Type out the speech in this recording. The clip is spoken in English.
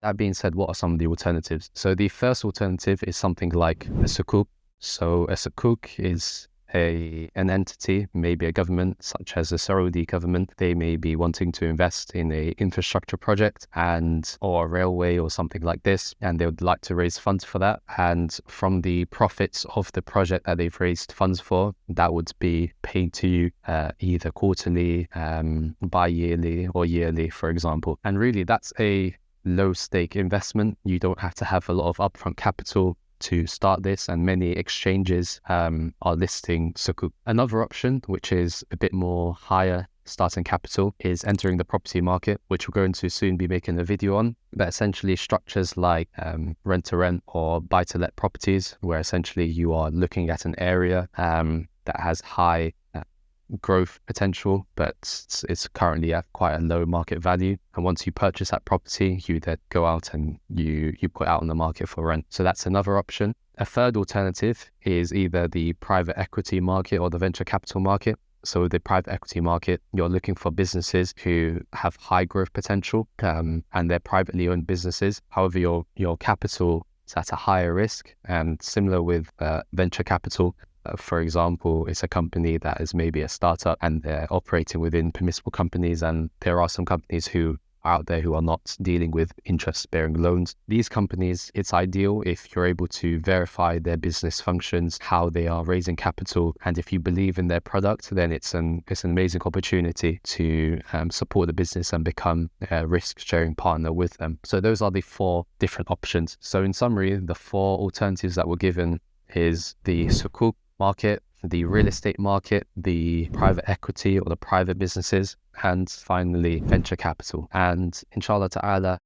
That being said, what are some of the alternatives? So the first alternative is something like a Sukuk. So a Sukuk is an entity, maybe a government such as the Saudi government. They may be wanting to invest in a infrastructure project or a railway or something like this, and they would like to raise funds for that. And from the profits of the project that they've raised funds for, that would be paid to you either quarterly, bi-yearly or yearly, for example. And really that's a low stake investment. You don't have to have a lot of upfront capital to start this, and many exchanges are listing Sukuk. Another option, which is a bit more higher starting capital, is entering the property market, which we're going to soon be making a video on. That essentially structures like rent-to-rent or buy-to-let properties, where essentially you are looking at an area that has high growth potential, but it's currently at quite a low market value. And once you purchase that property, you then go out and you put out on the market for rent. So that's another option. A third alternative is either the private equity market or the venture capital market. So the private equity market, you're looking for businesses who have high growth potential and they're privately owned businesses. However, your capital is at a higher risk, and similar with venture capital. For example, it's a company that is maybe a startup and they're operating within permissible companies, and there are some companies who are out there who are not dealing with interest-bearing loans. These companies, it's ideal if you're able to verify their business functions, how they are raising capital, and if you believe in their product, then it's an amazing opportunity to support the business and become a risk-sharing partner with them. So those are the 4 different options. So in summary, the 4 alternatives that were given is the Sukuk market, the real estate market, the private equity or the private businesses, and finally venture capital. And inshallah ta'ala,